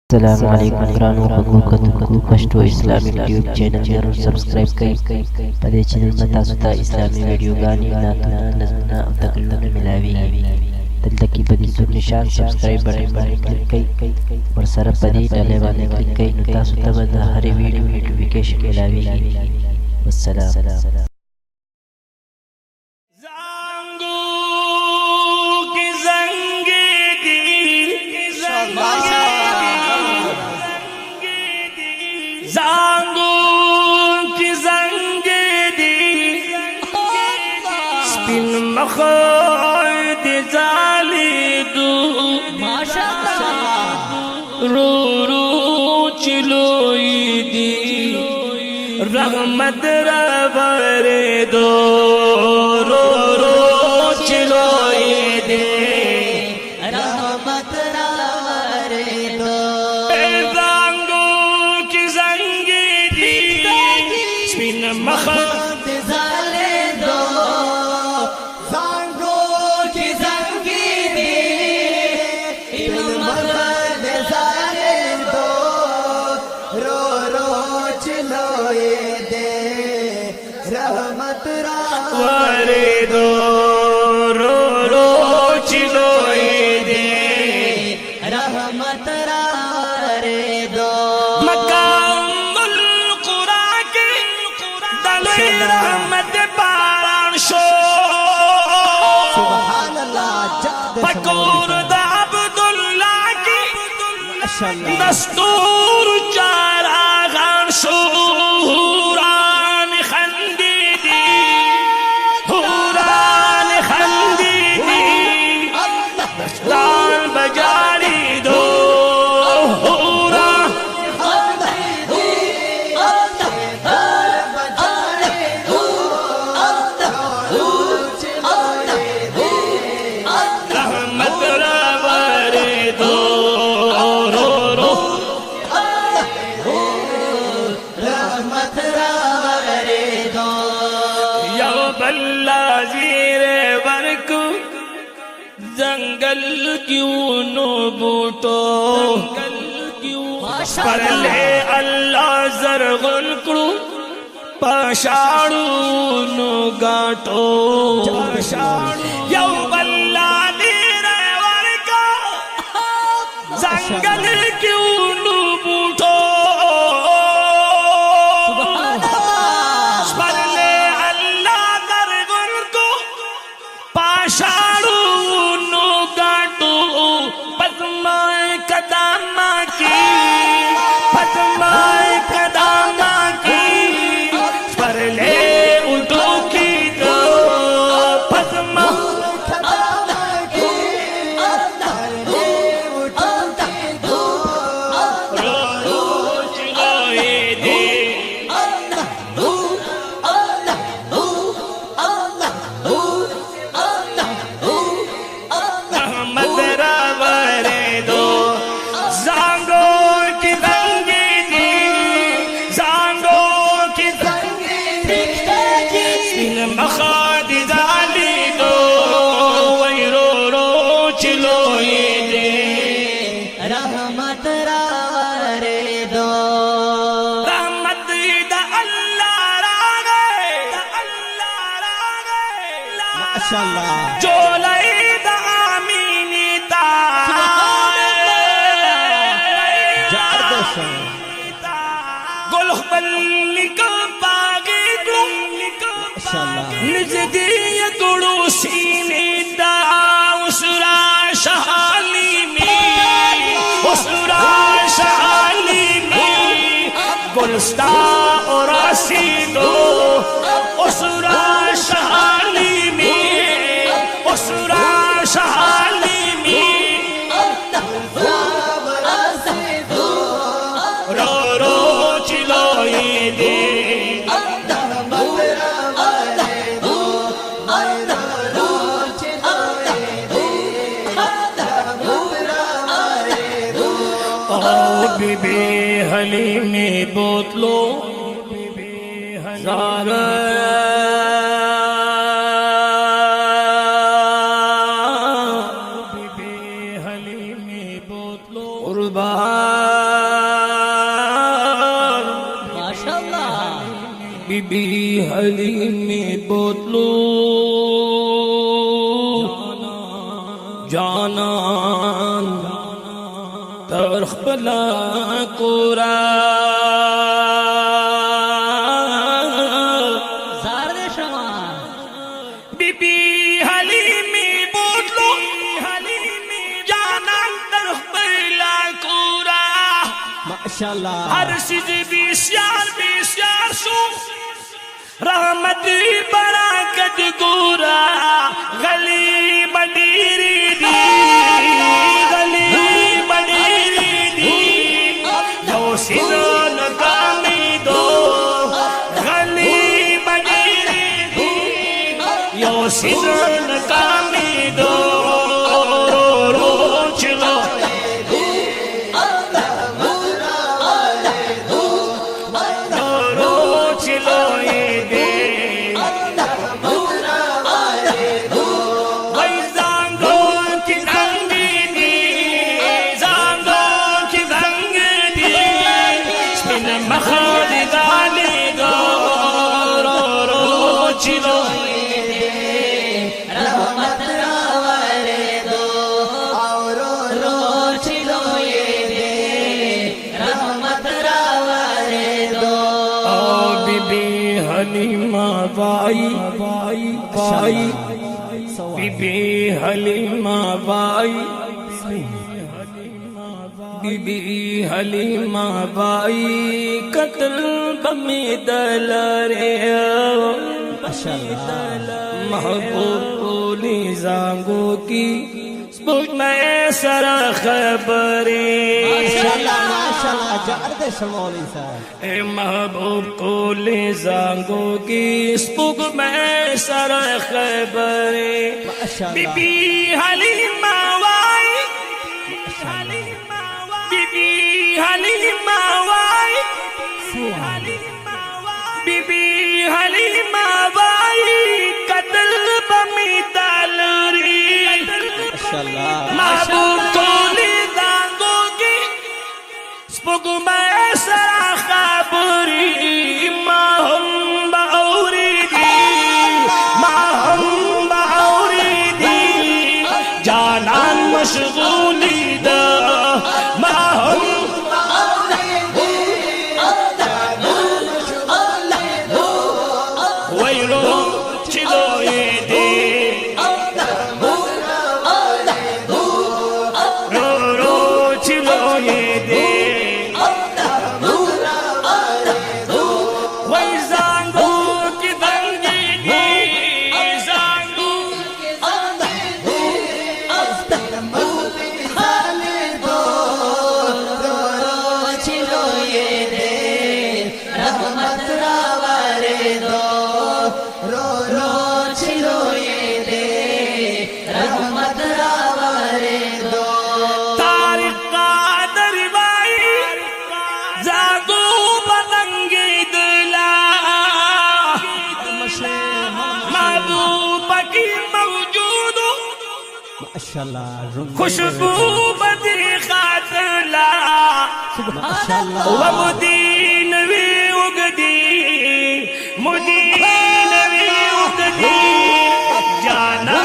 अस्सलामुअलैकुम ग्रानो को Pashto Islamic YouTube channel जरूर सब्सक्राइब कई पदे चैनल में तासुता इस्लामी वीडियो गानी नातना नज़मना तकल्लुम मिलावी तल तक की बदी तो निशान सब्सक्राइब बटन पर क्लिक कई और सर पदे डाले वाले क्लिक कई तासुता बद हर वीडियो नोटिफिकेशन मिलावी वस्सलाम। Zangu ki zange di spin makhod zali du mashallah ru ru chiloi di rahmat ravare do ru ru chiloi di rahmat ravare do मखद ज़ाले दो ज़ांगो की ज़ंगी दी इब्न मखद ज़ाले दो रो रो चिलोए दे रहमत रावरे दो रो रो चिलोए दे रहमत रावरे दो रहमत बारान शो सुभान अल्लाह पकोर दा अब्दुल्ला की दस्तूर चारा गान शूरान खंदीदी हुरान खंदीदी लाल बजारी दो जंगल क्यों नो बूटो पर ले अल्लाह जरगुल करू पशाड़ू नो गाटो यौ बल्ला नीरे वर्को जंगल क्यों नो बूटो पर ले अल्लाह जरगुल को पशाड़ू कदामा की पदमाए कदामा की पर ले उठो की दो पदमा कदामा की पर ले उठो की दो रो रो चिलोए दे मखद ज़ाली दो वैरो रो चिलोए दे रहमत रावरे दो रहमत दा अल्लाह रागे माशाअल्लाह जो लाई दा आमीनी ता गुल बल्ली को बागे नजदीय गुरु सीने दा उसरा शहाली में उसरा शहाली में गुलस्ता और सीनो उसरा शहाली में उसरा शहाली में रो रो चिलोए दे बीबी हली में बोतलो सारा बीबी हली में बोतलो कुर्बान बीबी हलीमी बोतलो जानान तरख बला कोरा बीबी हलीमी बोतलो जानान तरख बला कोरा माशाल्लाह हर चीज बिस्यार सो रहमत बड़ा कद गोरा गली बडीरी दी गली बडीरी दी जो सिजन कामी दो गली बडीरी दी यो सिजन कामी दो रो चलो हलीमा बाई बीबी हलीमा बाई बीबी हलीमा बाई कत्ल बमी दलरे महबूब कोली जांगो की में सरा खबरे ए महबूब को ले जांगो की स्पुग में सरा खबरे बीबी हलीमा वाई बीबी हलीमा वाई बीबी हलीमा वाई कत्ल बमी दलरी महबूब कोली दांगोगी स्पुग में सरा खबरी माहम बाउरी दी जानान मशगूली दा माहम वैरो चिलो ये दे खुशबू बदी खातला मुदीन भी उगदी मुदीन भी उगदी जाना